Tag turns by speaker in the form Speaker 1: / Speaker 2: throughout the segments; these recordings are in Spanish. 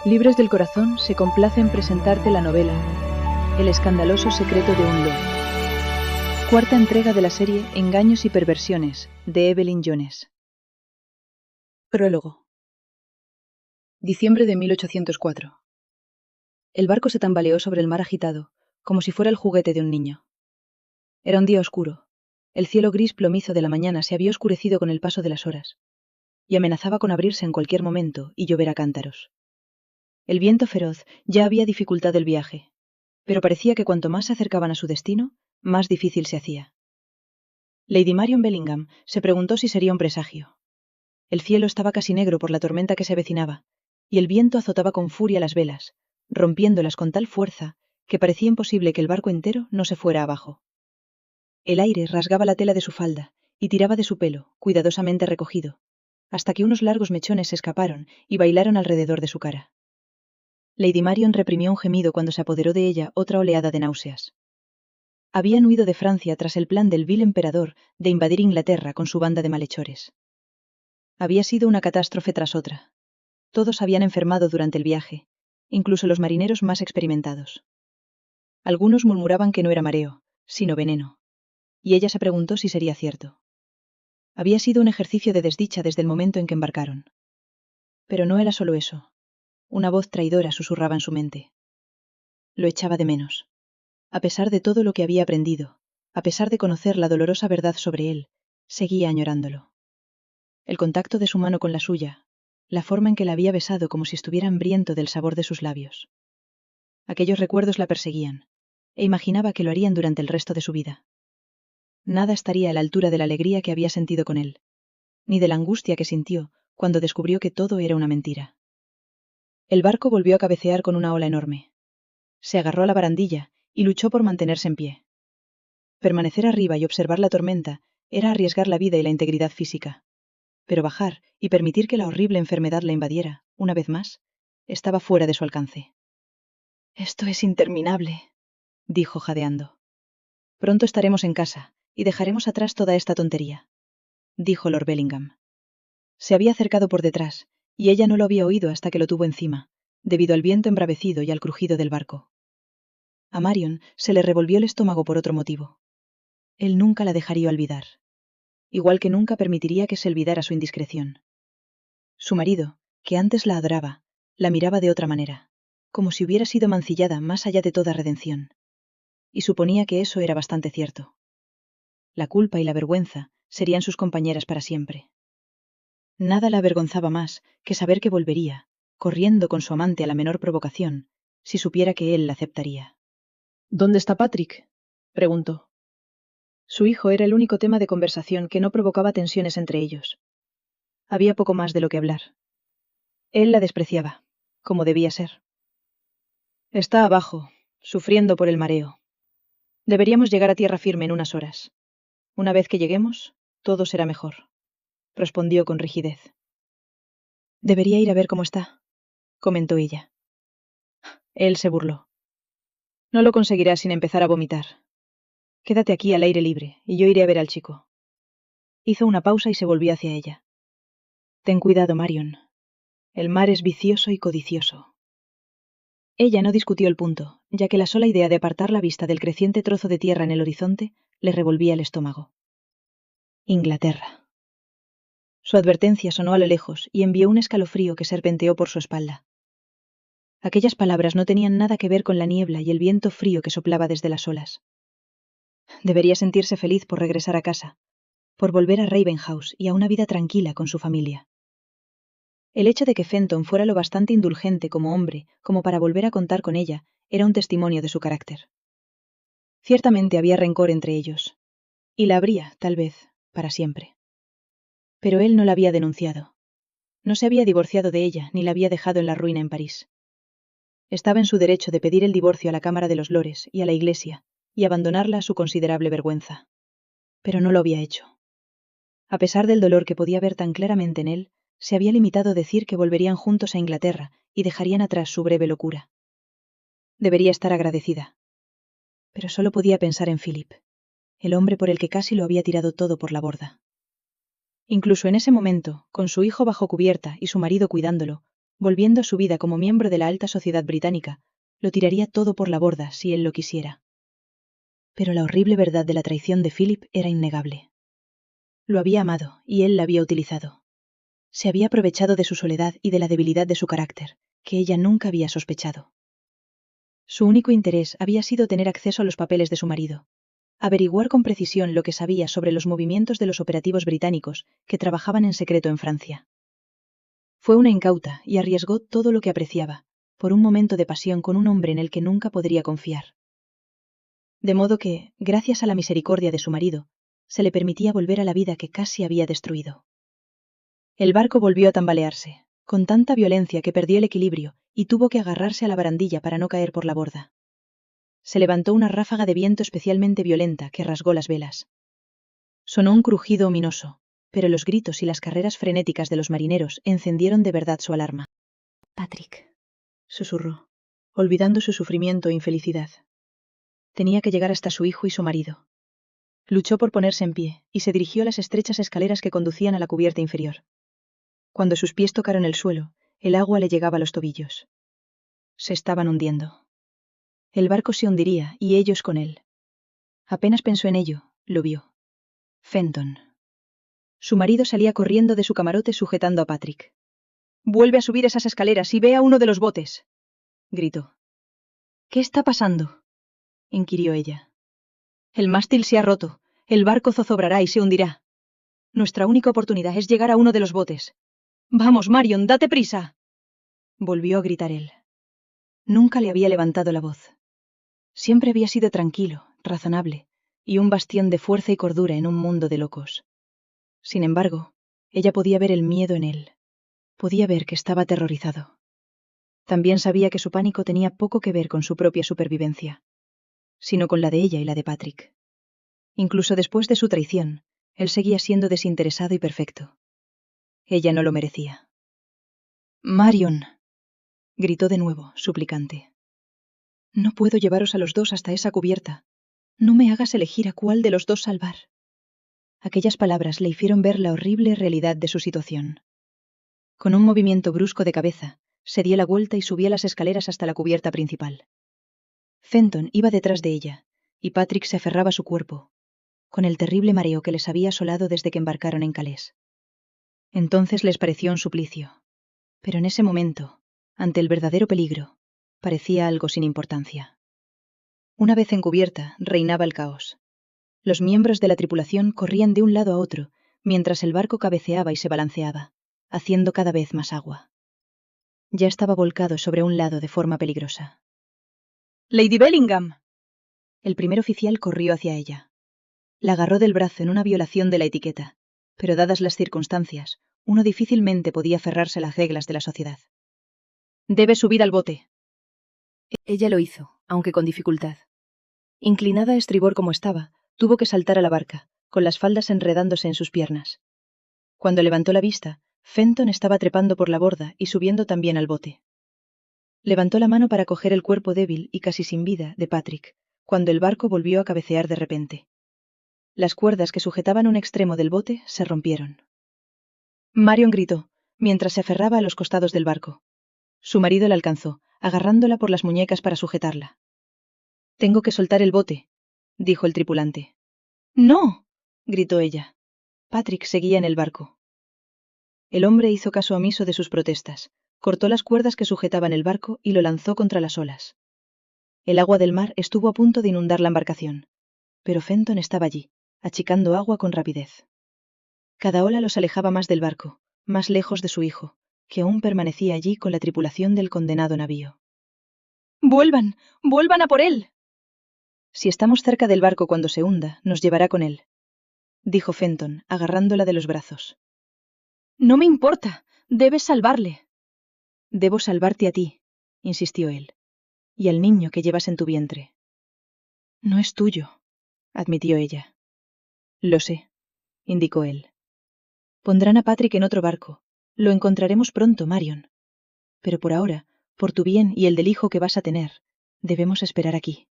Speaker 1: Libros del Corazón se complace en presentarte la novela El escandaloso secreto de un lobo. Cuarta entrega de la serie Engaños y perversiones, de Evelyn Jones. Prólogo. Diciembre de 1804. El barco se tambaleó sobre el mar agitado, como si fuera el juguete de un niño. Era un día oscuro. El cielo gris plomizo de la mañana se había oscurecido con el paso de las horas, y amenazaba con abrirse en cualquier momento y llover a cántaros. El viento feroz ya había dificultado el viaje, pero parecía que cuanto más se acercaban a su destino, más difícil se hacía. Lady Marion Bellingham se preguntó si sería un presagio. El cielo estaba casi negro por la tormenta que se avecinaba, y el viento azotaba con furia las velas, rompiéndolas con tal fuerza que parecía imposible que el barco entero no se fuera abajo. El aire rasgaba la tela de su falda y tiraba de su pelo, cuidadosamente recogido, hasta que unos largos mechones se escaparon y bailaron alrededor de su cara. Lady Marion reprimió un gemido cuando se apoderó de ella otra oleada de náuseas. Habían huido de Francia tras el plan del vil emperador de invadir Inglaterra con su banda de malhechores. Había sido una catástrofe tras otra. Todos habían enfermado durante el viaje, incluso los marineros más experimentados. Algunos murmuraban que no era mareo, sino veneno, y ella se preguntó si sería cierto. Había sido un ejercicio de desdicha desde el momento en que embarcaron. Pero no era solo eso. Una voz traidora susurraba en su mente. Lo echaba de menos. A pesar de todo lo que había aprendido, a pesar de conocer la dolorosa verdad sobre él, seguía añorándolo. El contacto de su mano con la suya, la forma en que la había besado como si estuviera hambriento del sabor de sus labios. Aquellos recuerdos la perseguían, e imaginaba que lo harían durante el resto de su vida. Nada estaría a la altura de la alegría que había sentido con él, ni de la angustia que sintió cuando descubrió que todo era una mentira. El barco volvió a cabecear con una ola enorme. Se agarró a la barandilla y luchó por mantenerse en pie. Permanecer arriba y observar la tormenta era arriesgar la vida y la integridad física. Pero bajar y permitir que la horrible enfermedad la invadiera, una vez más, estaba fuera de su alcance. «Esto es interminable», dijo jadeando. «Pronto estaremos en casa y dejaremos atrás toda esta tontería», dijo Lord Bellingham. Se había acercado por detrás, y ella no lo había oído hasta que lo tuvo encima, debido al viento embravecido y al crujido del barco. A Marion se le revolvió el estómago por otro motivo. Él nunca la dejaría olvidar. Igual que nunca permitiría que se olvidara su indiscreción. Su marido, que antes la adoraba, la miraba de otra manera, como si hubiera sido mancillada más allá de toda redención. Y suponía que eso era bastante cierto. La culpa y la vergüenza serían sus compañeras para siempre. Nada la avergonzaba más que saber que volvería, corriendo con su amante a la menor provocación, si supiera que él la aceptaría. «¿Dónde está Patrick?», preguntó. Su hijo era el único tema de conversación que no provocaba tensiones entre ellos. Había poco más de lo que hablar. Él la despreciaba, como debía ser. «Está abajo, sufriendo por el mareo. Deberíamos llegar a tierra firme en unas horas. Una vez que lleguemos, todo será mejor», respondió con rigidez. «Debería ir a ver cómo está», comentó ella. Él se burló. «No lo conseguirás sin empezar a vomitar. Quédate aquí al aire libre, y yo iré a ver al chico». Hizo una pausa y se volvió hacia ella. «Ten cuidado, Marion. El mar es vicioso y codicioso». Ella no discutió el punto, ya que la sola idea de apartar la vista del creciente trozo de tierra en el horizonte le revolvía el estómago. Inglaterra. Su advertencia sonó a lo lejos y envió un escalofrío que serpenteó por su espalda. Aquellas palabras no tenían nada que ver con la niebla y el viento frío que soplaba desde las olas. Debería sentirse feliz por regresar a casa, por volver a Ravenhouse y a una vida tranquila con su familia. El hecho de que Fenton fuera lo bastante indulgente como hombre como para volver a contar con ella era un testimonio de su carácter. Ciertamente había rencor entre ellos, y la habría, tal vez, para siempre. Pero él no la había denunciado. No se había divorciado de ella ni la había dejado en la ruina en París. Estaba en su derecho de pedir el divorcio a la Cámara de los Lores y a la Iglesia, y abandonarla a su considerable vergüenza. Pero no lo había hecho. A pesar del dolor que podía ver tan claramente en él, se había limitado a decir que volverían juntos a Inglaterra y dejarían atrás su breve locura. Debería estar agradecida. Pero solo podía pensar en Philip, el hombre por el que casi lo había tirado todo por la borda. Incluso en ese momento, con su hijo bajo cubierta y su marido cuidándolo, volviendo a su vida como miembro de la alta sociedad británica, lo tiraría todo por la borda si él lo quisiera. Pero la horrible verdad de la traición de Philip era innegable. Lo había amado, y él la había utilizado. Se había aprovechado de su soledad y de la debilidad de su carácter, que ella nunca había sospechado. Su único interés había sido tener acceso a los papeles de su marido, averiguar con precisión lo que sabía sobre los movimientos de los operativos británicos que trabajaban en secreto en Francia. Fue una incauta y arriesgó todo lo que apreciaba, por un momento de pasión con un hombre en el que nunca podría confiar. De modo que, gracias a la misericordia de su marido, se le permitía volver a la vida que casi había destruido. El barco volvió a tambalearse, con tanta violencia que perdió el equilibrio y tuvo que agarrarse a la barandilla para no caer por la borda. Se levantó una ráfaga de viento especialmente violenta que rasgó las velas. Sonó un crujido ominoso, pero los gritos y las carreras frenéticas de los marineros encendieron de verdad su alarma.
Speaker 2: Patrick,
Speaker 1: Susurró, olvidando su sufrimiento e infelicidad. Tenía que llegar hasta su hijo y su marido. Luchó por ponerse en pie y se dirigió a las estrechas escaleras que conducían a la cubierta inferior. Cuando sus pies tocaron el suelo, el agua le llegaba a los tobillos. Se estaban hundiendo. El barco se hundiría y ellos con él. Apenas pensó en ello, lo vio. Fenton. Su marido salía corriendo de su camarote sujetando a Patrick. «Vuelve a subir esas escaleras y ve a uno de los botes», gritó. «¿Qué está pasando?», inquirió ella. «El mástil se ha roto, el barco zozobrará y se hundirá. Nuestra única oportunidad es llegar a uno de los botes. ¡Vamos, Marion, date prisa!», volvió a gritar él. Nunca le había levantado la voz. Siempre había sido tranquilo, razonable, y un bastión de fuerza y cordura en un mundo de locos. Sin embargo, ella podía ver el miedo en él. Podía ver que estaba aterrorizado. También sabía que su pánico tenía poco que ver con su propia supervivencia, sino con la de ella y la de Patrick. Incluso después de su traición, él seguía siendo desinteresado y perfecto. Ella no lo merecía. «Marion», gritó de nuevo, suplicante. «No puedo llevaros a los dos hasta esa cubierta. No me hagas elegir a cuál de los dos salvar». Aquellas palabras le hicieron ver la horrible realidad de su situación. Con un movimiento brusco de cabeza, se dio la vuelta y subió las escaleras hasta la cubierta principal. Fenton iba detrás de ella, y Patrick se aferraba a su cuerpo, con el terrible mareo que les había asolado desde que embarcaron en Calais. Entonces les pareció un suplicio, pero en ese momento, ante el verdadero peligro, parecía algo sin importancia. Una vez en cubierta, reinaba el caos. Los miembros de la tripulación corrían de un lado a otro, mientras el barco cabeceaba y se balanceaba, haciendo cada vez más agua. Ya estaba volcado sobre un lado de forma peligrosa. «¡Lady Bellingham!». El primer oficial corrió hacia ella. La agarró del brazo en una violación de la etiqueta, pero dadas las circunstancias, uno difícilmente podía aferrarse a las reglas de la sociedad. «Debe subir al bote». Ella lo hizo, aunque con dificultad. Inclinada a estribor como estaba, tuvo que saltar a la barca, con las faldas enredándose en sus piernas. Cuando levantó la vista, Fenton estaba trepando por la borda y subiendo también al bote. Levantó la mano para coger el cuerpo débil y casi sin vida de Patrick, cuando el barco volvió a cabecear de repente. Las cuerdas que sujetaban un extremo del bote se rompieron. Marion gritó, mientras se aferraba a los costados del barco. Su marido la alcanzó, agarrándola por las muñecas para sujetarla. «Tengo que soltar el bote», dijo el tripulante. «¡No!», gritó ella. Patrick seguía en el barco. El hombre hizo caso omiso de sus protestas, cortó las cuerdas que sujetaban el barco y lo lanzó contra las olas. El agua del mar estuvo a punto de inundar la embarcación, pero Fenton estaba allí, achicando agua con rapidez. Cada ola los alejaba más del barco, más lejos de su hijo, que aún permanecía allí con la tripulación del condenado navío. «¡Vuelvan! ¡Vuelvan a por él!». «Si estamos cerca del barco cuando se hunda, nos llevará con él», dijo Fenton, agarrándola de los brazos. «No me importa. Debes salvarle». «Debo salvarte a ti», insistió él, «y al niño que llevas en tu vientre». «No es tuyo», admitió ella. «Lo sé», indicó él. «Pondrán a Patrick en otro barco. Lo encontraremos pronto, Marion. Pero por ahora, por tu bien y el del hijo que vas a tener, debemos esperar aquí».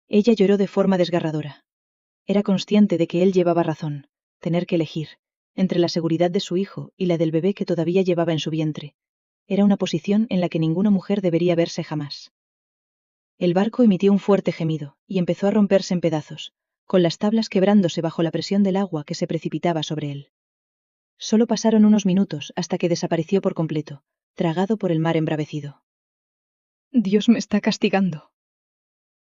Speaker 1: Ella lloró de forma desgarradora. Era consciente de que él llevaba razón, tener que elegir, entre la seguridad de su hijo y la del bebé que todavía llevaba en su vientre, Era una posición en la que ninguna mujer debería verse jamás. El barco emitió un fuerte gemido, y empezó a romperse en pedazos, con las tablas quebrándose bajo la presión del agua que se precipitaba sobre él. Solo pasaron unos minutos hasta que desapareció por completo, tragado por el mar embravecido. «Dios me está castigando»,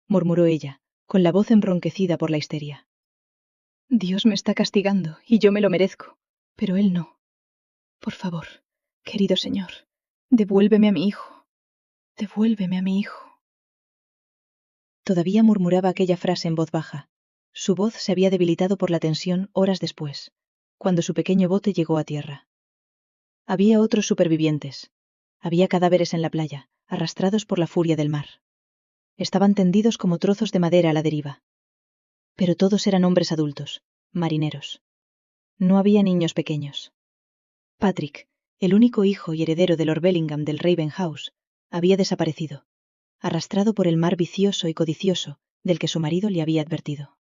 Speaker 1: murmuró ella, con la voz embronquecida por la histeria. «Dios me está castigando, y yo me lo merezco, pero él no. Por favor, querido señor, devuélveme a mi hijo. Devuélveme a mi hijo». Todavía murmuraba aquella frase en voz baja. Su voz se había debilitado por la tensión horas después, cuando su pequeño bote llegó a tierra. Había otros supervivientes. Había cadáveres en la playa, arrastrados por la furia del mar. Estaban tendidos como trozos de madera a la deriva. Pero todos eran hombres adultos, marineros. No había niños pequeños. Patrick, el único hijo y heredero de Lord Bellingham del Raven House, había desaparecido, arrastrado por el mar vicioso y codicioso del que su marido le había advertido.